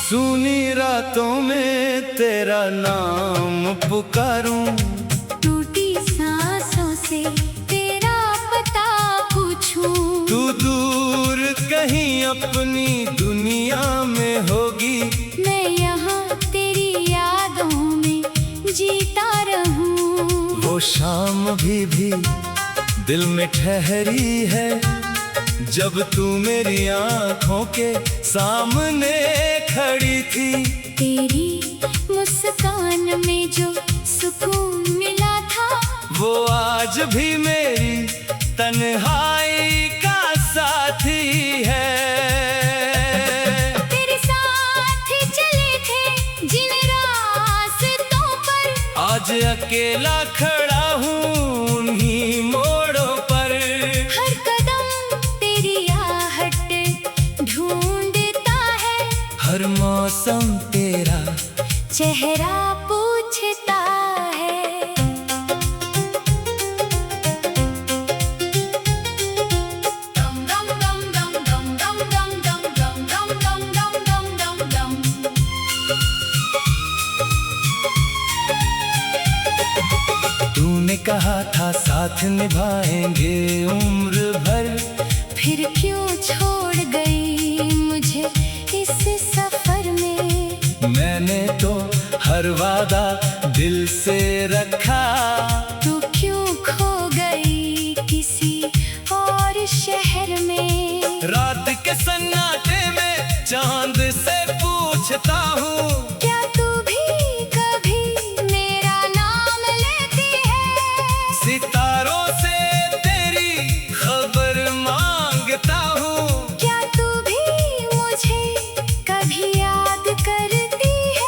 सूनी रातों में तेरा नाम पुकारूं, टूटी सांसों से तेरा पता पूछूं। तू दूर कहीं अपनी दुनिया में होगी, मैं यहाँ तेरी यादों में जीता रहूं। वो शाम भी दिल में ठहरी है, जब तू मेरी आँखों के सामने खड़ी थी। तेरी मुस्कान में जो सुकून मिला था, वो आज भी मेरी तन्हाई का साथी है। तेरे साथ चले थे जिन रास्तों पर, आज अकेला खड़ा हूँ उन्हीं मोड़ों पर। हर कदम तेरी आहट ढूंढता है, हर मौसम तेरा चेहरा पूछता है। तूने कहा था साथ निभाएंगे उम्र भर, फिर क्यों छोड़ गई मुझे इस सफर में। मैंने तो हर वादा दिल से रखा, तू क्यों खो गई किसी और शहर में। रात के सन्नाटे में चांद से पूछता हूँ, क्या तू भी कभी मेरा नाम लेती है। सितारों से तेरी खबर मांगता हूँ। क्या तू भी मुझे कभी याद करती है।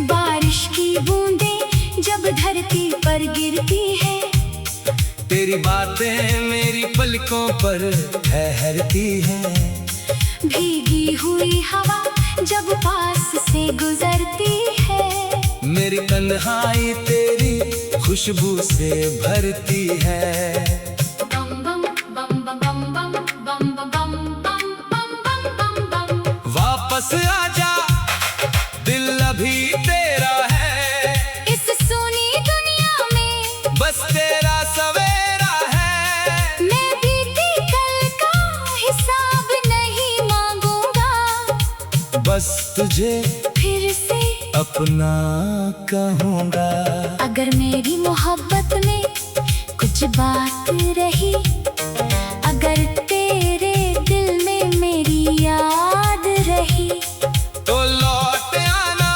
बारिश की बूंदें जब धरती पर गिरती है, तेरी बातें मेरी पलकों पर ठहरती हैं। भीगी हुई हवा जब पास से गुजरती है, मेरी तन्हाई तेरी खुशबू से भरती है। बम बम बम बम बम बम बम बम बम बम बम बम। वापस आजा दिल अभी तेरा है, इस सोनी दुनिया में बस तेरा सवेरा है। मैं बीती कल का हिसाब नहीं मांगूंगा, बस तुझे फिर से अपना कहूँगा। अगर मेरी मोहब्बत में कुछ बात रही, अगर तेरे दिल में मेरी याद रही, तो लौट आना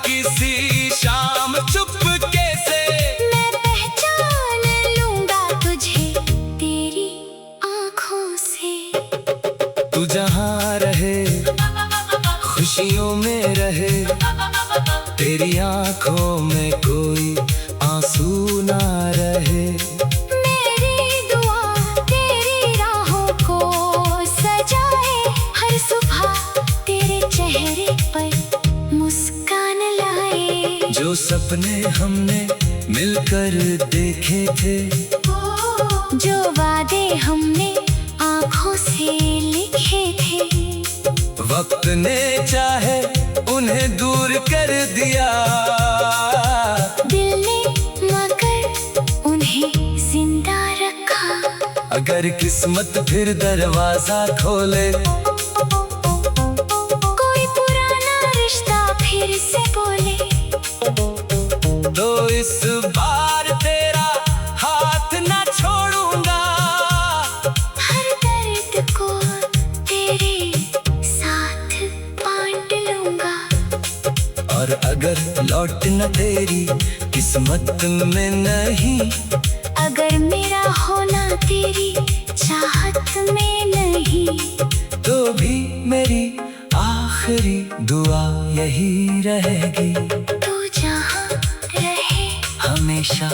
किसी शाम चुपके से। मैं पहचान लूंगा तुझे तेरी आँखों से। तू जहाँ रहे खुशियों में रहे, तेरी आँखों में कोई आंसू ना रहे। मेरी दुआ तेरी राहों को सजाए, हर सुबह तेरे चेहरे पर मुस्कान लाए। जो सपने हमने मिलकर देखे थे, जो वादे हमने आँखों से लिखे थे, वक्त ने चाहे उन्हें दूर कर दिया। दिल ने मगर उन्हें जिंदा रखा। अगर किस्मत फिर दरवाजा खोले, कोई पुराना रिश्ता फिर से बोले, तो इस बार तेरा हाथ न छोड़ूंगा। हर दर्द को तेरे साथ बांट लूंगा। और अगर लौट न तेरी किस्मत में नहीं, अगर मेरा होना तेरी चाहत में नहीं, तो भी मेरी आखिरी दुआ यही रहेगी। तू जहाँ रहे हमेशा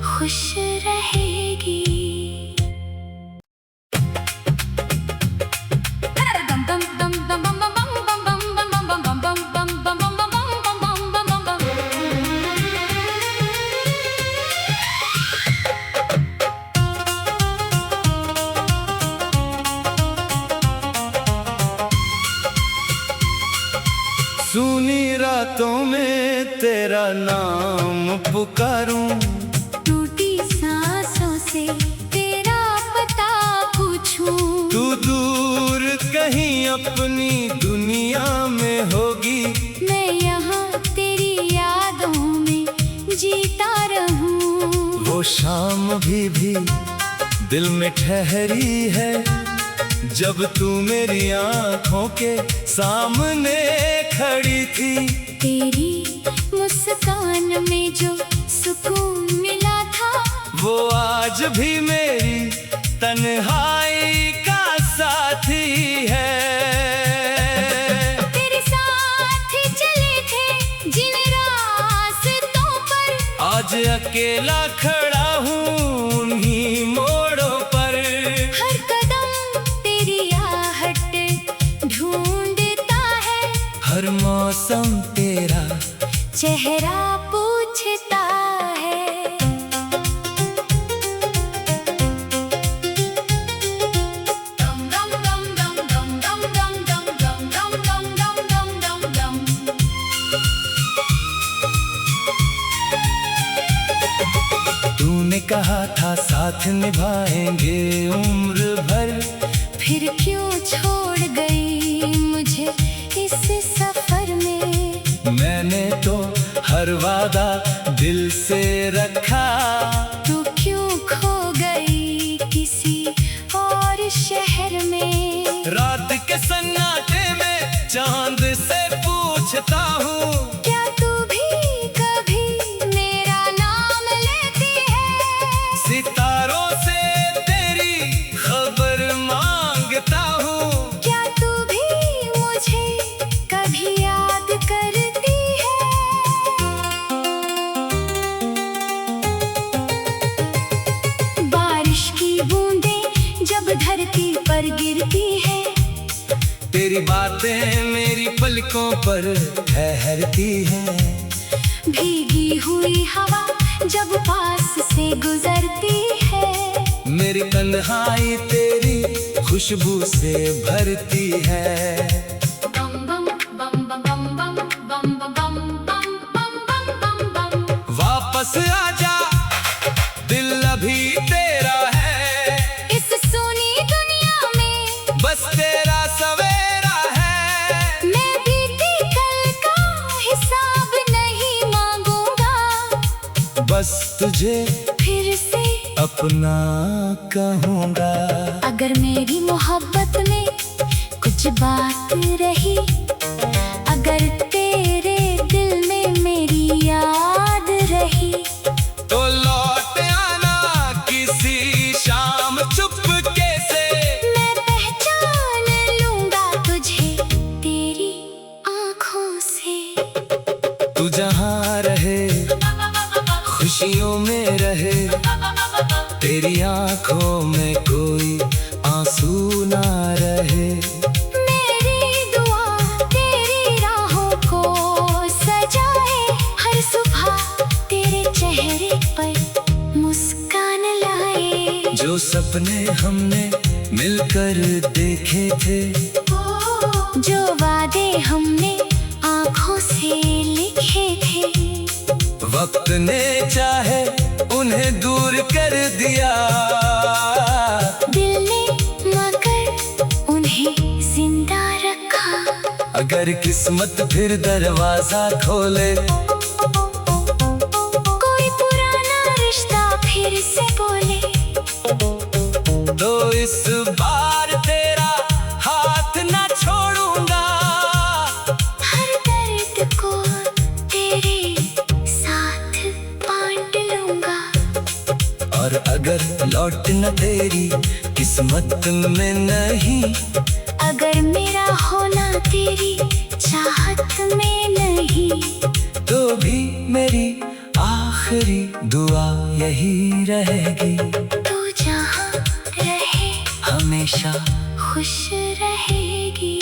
खुश रहेगी। तेरा नाम पुकारूं, टूटी सांसों से तेरा पता पूछूं। तू दूर कहीं अपनी दुनिया में होगी, मैं यहाँ तेरी यादों में जीता रहूं। वो शाम भी दिल में ठहरी है, जब तू मेरी आंखों के सामने खड़ी थी। तेरी मुस्कान में जो सुकून मिला था, वो आज भी मेरी तन्हाई का साथी है। तेरे साथ चले थे जिन रास्तों पर, आज अकेला खड़ा हूँ उन्हीं मोड़ों पर। हर कदम तेरी आहट ढूंढता है, हर मौसम तेरा चेहरा पूछता है। दम दम दम दम दम दम दम दम दम दम दम दम दम दम दम। तूने कहा था साथ निभाएंगे उम्र भर, फिर क्यों छोड़ गई मुझे इस सफर में। मैंने तो हर वादा दिल से रखा, तू क्यों खो गई किसी और शहर में। रात के सन्नाटे में चांद से पूछता हूँ, क्या तू भी कभी मेरा नाम लेती है। सितारों से तेरी खबर मांगता हूँ। क्या तू भी मुझे कभी याद करती है। बारिश की बूंदें जब धरती पर गिरती है, तेरी बातें मेरी पलकों पर ठहरती हैं। भीगी हुई हवा जब पास से गुजरती है, मेरी तन्हाई तेरी खुशबू से भरती है। बम बम बम बम बम बम बम बम बम बम बम बम बम। वापस आजा, दिल अभी तेरा है, इस सोनी दुनिया में बस तेरा सवेरा है। मैं बीती कल का हिसाब नहीं मांगूंगा, बस तुझे फिर से अपना कहूँगा। अगर मेरी मोहब्बत में कुछ बात रही, अगर तेरे दिल में मेरी याद रही, तो लौट आना किसी शाम चुपके से। मैं पहचान लूंगा तुझे तेरी आंखों से। तू जहाँ रहे खुशियों में रहे, तेरी आंखों में कोई आंसू ना रहे। मेरी दुआ तेरी राहों को सजाए, हर सुबह तेरे चेहरे पर मुस्कान लाए। जो सपने हमने मिलकर देखे थे, जो वादे हमने आंखों से लिखे थे, वक्त ने चाहे उन्हें दूर कर दिया। दिल ने मगर उन्हें जिंदा रखा। अगर किस्मत फिर दरवाजा खोले, कोई पुराना रिश्ता फिर से बोले, तो इस बार तेरा हाथ ना छोड़ूंगा। हर दर्द को तेरे साथ बांट लूंगा। और अगर लौटना तेरी किस्मत में नहीं, अगर मेरा होना तेरी चाहत में नहीं, तो भी मेरी आखिरी दुआ यही रहेगी। तू जहाँ रहे हमेशा खुश रहेगी।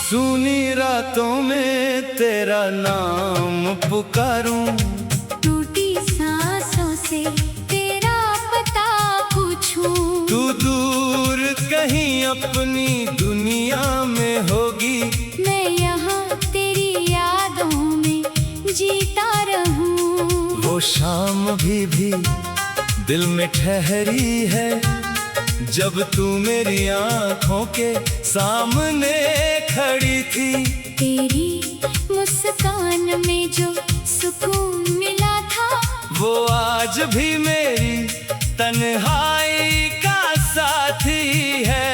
सूनी रातों में तेरा नाम पुकारूं, टूटी सांसों से तेरा पता पूछूं। तू दूर कहीं अपनी दुनिया में होगी, मैं यहाँ तेरी यादों में जीता रहूं। वो शाम भी दिल में ठहरी है, जब तू मेरी आंखों के सामने खड़ी थी। तेरी मुस्कान में जो सुकून मिला था, वो आज भी मेरी तन्हाई का साथी है।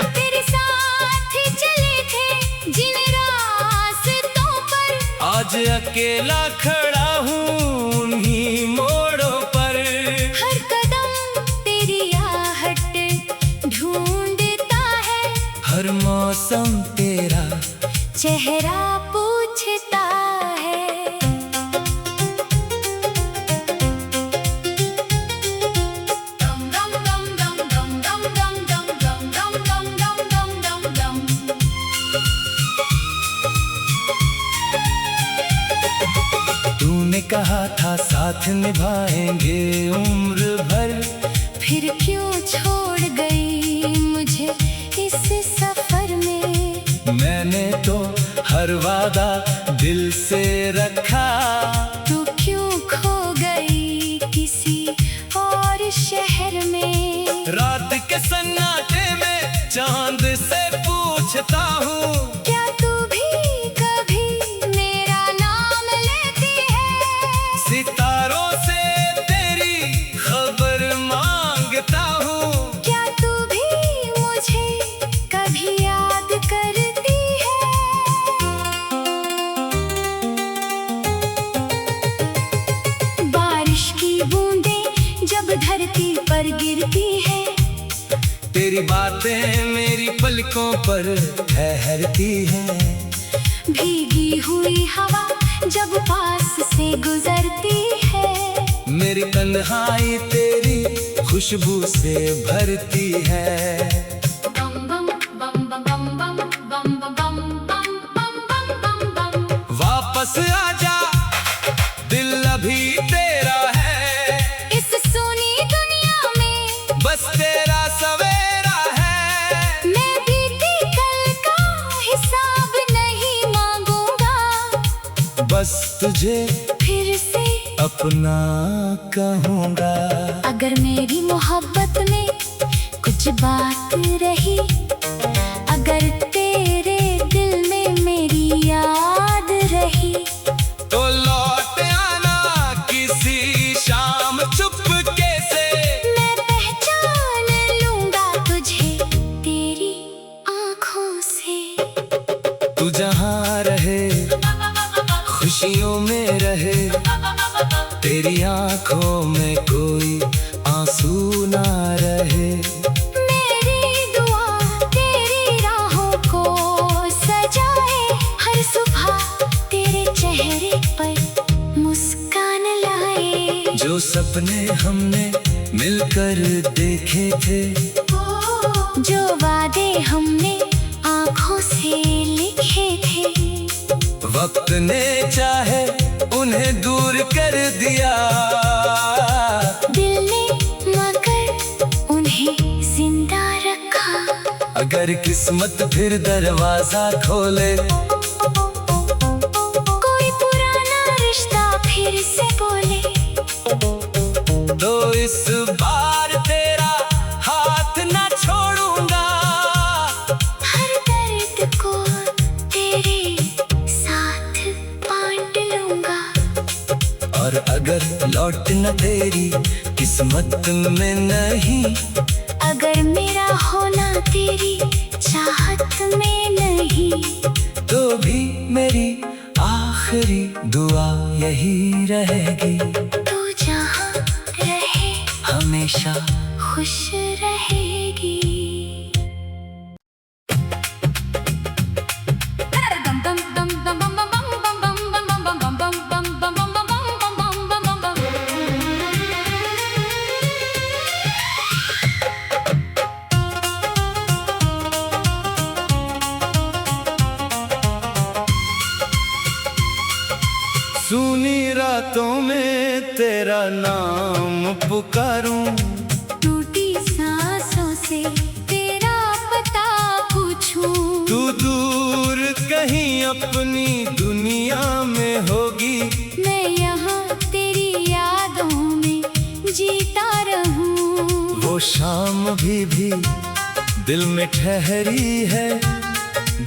तेरे साथ चले थे जिन रास्तों पर, आज अकेला खड़ा हूँ उन्हीं मोड़ों पर। हर कदम तेरी आहट ढूंढता है, हर मौसम तेरा चेहरा पूछता है। दम दम दम दम दम दम दम दम दम दम दम दम दम दम दम। तूने कहा था साथ निभाएंगे उम्र भर, फिर क्यों छोड़ गई मुझे इस सफर में। मैंने तो हर वादा दिल से रखा, तू क्यों खो गई किसी और शहर में। रात के सन्नाटे में चांद से पूछता हूँ, क्या तू भी कभी मेरा नाम लेती है। सितारों से तेरी खबर मांगता हूँ। क्या तू भी मुझे कभी याद करती है। बारिश की बूंदें जब धरती पर गिरती है, तेरी बातें मेरी पलकों पर ठहरती हैं। भीगी हुई हवा जब पास से गुजरती है, मेरी तन्हाई तेरी खुशबू से भरती है। बम बम बम बम बम बम बम बम बम बम बम बम बम। वापस आजा, दिल अभी तेरा है, इस सोनी दुनिया में बस तेरा सवेरा है। मैं बीती कल का हिसाब नहीं मांगूंगा, बस तुझे फिर से अपना कहूँगा। अगर मेरी मोहब्बत में कुछ बात रही, अगर तेरे दिल में मेरी याद रही, तो लौट आना किसी शाम चुपके से। मैं पहचान लूंगा तुझे तेरी आँखों से। तू जहाँ रहे खुशियों में रहे, तेरी आंखों में कोई आंसू ना रहे। मेरी दुआ तेरी राहों को सजाए, हर सुबह तेरे चेहरे पर मुस्कान लाए। जो सपने हमने मिलकर देखे थे, जो वादे हमने आँखों से लिखे थे, वक्त ने चाहे उन्हें दूर कर दिया। दिल ने मगर उन्हें जिंदा रखा। अगर किस्मत फिर दरवाजा खोले, कोई पुराना रिश्ता फिर से बोले, तो इस बार तेरा हाथ न छोड़ूंगा। हर दर्द को तेरे साथ बांट लूंगा। और अगर लौट न तेरी किस्मत में नहीं, अगर मेरा होना तेरी चाहत में नहीं, तो भी मेरी आखिरी दुआ यही रहेगी। तू जहाँ रहे हमेशा खुश रहेगी। रातों में तेरा नाम पुकारूं, टूटी सांसों से तेरा पता पूछूं। तू दूर कहीं अपनी दुनिया में होगी, मैं यहाँ तेरी यादों में जीता रहूं। वो शाम भी दिल में ठहरी है,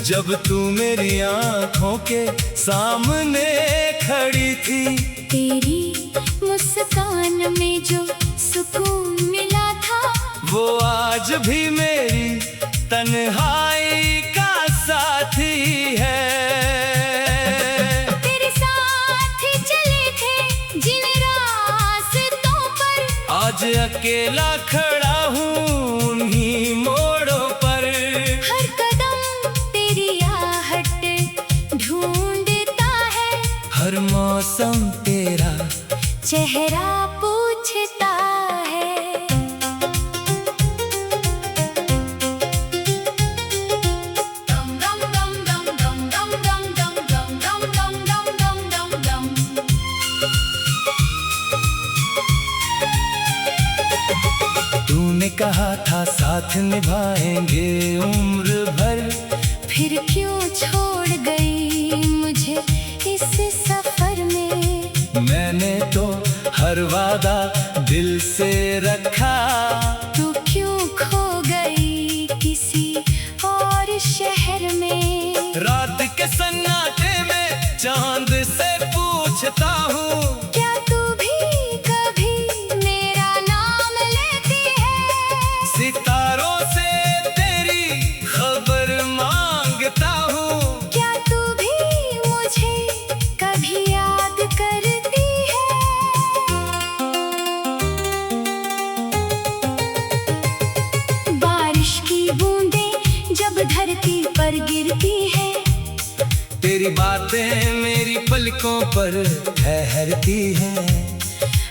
जब तू मेरी आंखों के सामने खड़ी थी। तेरी मुस्कान में जो सुकून मिला था, वो आज भी मेरी तन्हाई का साथी है। तेरे साथ चले थे जिन रास्तों पर, आज अकेला खड़ा हूँ उन्हीं मोड़ों पर। हर कदम तेरी आहट ढूंढता है, हर मौसम तेरा चेहरा पूछता है। दम दम दम दम दम दम दम दम दम दम दम दम दम दम दम। तूने कहा था साथ निभाएंगे उम्र भर, फिर क्यों छोड़ गई मुझे इस सफर में। मैंने तो हर वादा दिल से रखा, तू क्यों खो गई किसी और शहर में। रात के सन्नाटे में चांद से पूछता हूँ, क्या तू भी कभी मेरा नाम लेती है। सितारों से तेरी खबर मांगता हूँ। क्या तू भी मुझे कभी याद करती है। बारिश की बूंदें जब धरती पर गिरती है, तेरी बातें मेरी पलकों पर ठहरती हैं।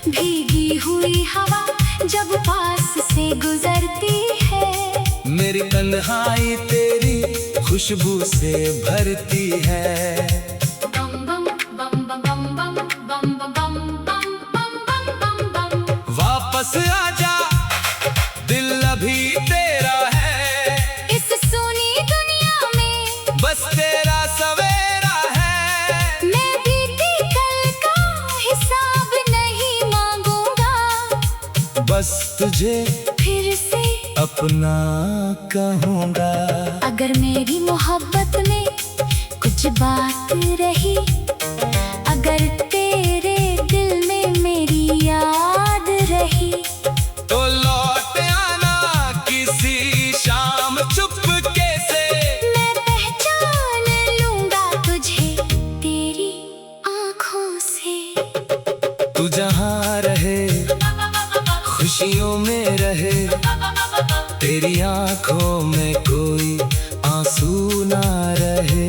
भीगी हुई हवा जब पास से गुजरती है, मेरी तन्हाई तेरी खुशबू से भरती है। बम बम बम बम बम बम बम बम बम बम बम बम बम। वापस आजा, दिल अभी तेरा है, इस सोनी दुनिया में बस तेरा सवेरा है। मैं बीती कल का हिसाब नहीं मांगूंगा, बस तुझे फिर से अपना कहूँगा। अगर मेरी मोहब्बत में कुछ बात रही, अगर तेरे दिल में मेरी याद रही, तो लौट आना किसी शाम चुपके से। मैं पहचान लूंगा तुझे तेरी आँखों से। तू जहाँ रहे खुशियों में रहे, तेरी आंखों में कोई आंसू ना रहे।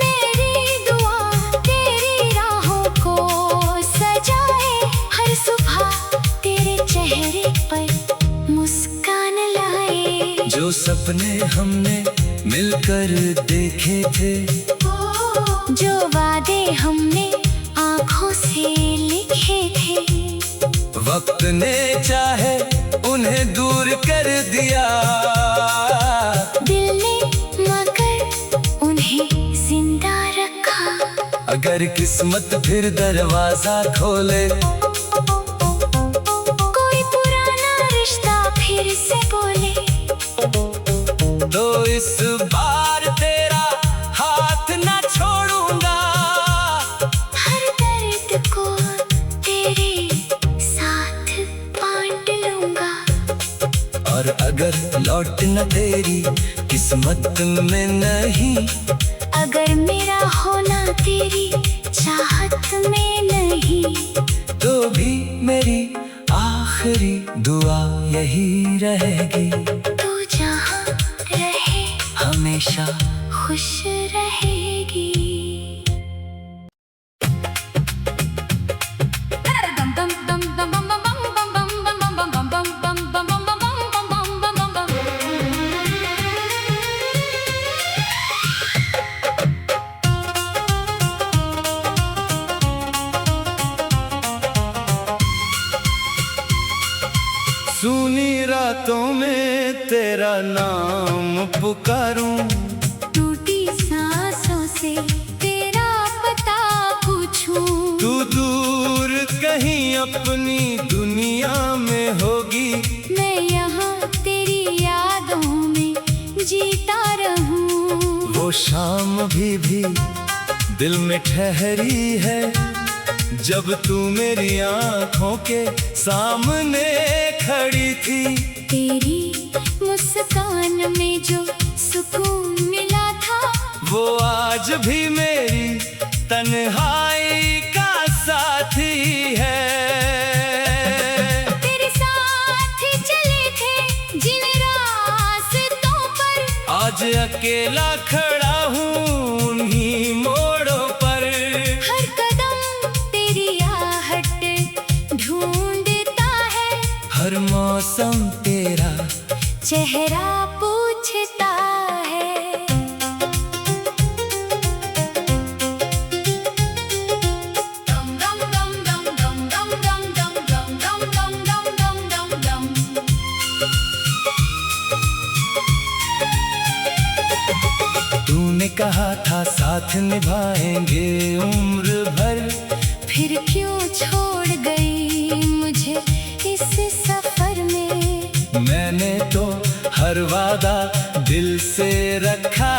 मेरी दुआ तेरी राहों को सजाए, हर सुबह तेरे चेहरे पर मुस्कान लाए। जो सपने हमने मिलकर देखे थे, जो वादे हमने आँखों से लिखे थे, वक्त ने चाहे उन्हें दूर कर दिया। दिल ने मगर उन्हें जिंदा रखा। अगर किस्मत फिर दरवाजा खोले, कोई पुराना रिश्ता फिर से बोले, तो इस बार तेरा हाथ ना छोड़ूंगा। हर दर्द को तेरे साथ बांट लूंगा। और अगर लौटना तेरी किस्मत में नहीं, अगर मेरा होना तेरी चाहत में नहीं, तो भी मेरी आखिरी दुआ यही रहेगी। तू जहाँ रहे हमेशा खुश रहेगी। तेरा नाम पुकारूं, टूटी सांसों से तेरा पता पूछूं। तू दूर कहीं अपनी दुनिया में होगी, मैं यहाँ तेरी यादों में जीता रहूं। वो शाम भी दिल में ठहरी है, जब तू मेरी आंखों के सामने खड़ी थी। तेरी मुस्कान में जो सुकून मिला था, वो आज भी मेरी तन्हाई का साथी है। तेरे साथ चले थे जिन रास्तों पर, आज अकेला खड़ा हूँ उन्हीं मोड़ों पर। हर कदम तेरी आहट ढूंढता है, हर मौसम तेरा चेहरा पूछता है। दम दम दम दम दम दम दम दम दम दम दम दम दम दम दम। तूने कहा था साथ निभाएंगे उम्र भर, फिर क्यों छोड़ गई मुझे इस सफर में। मैंने तो हर वादा दिल से रखा,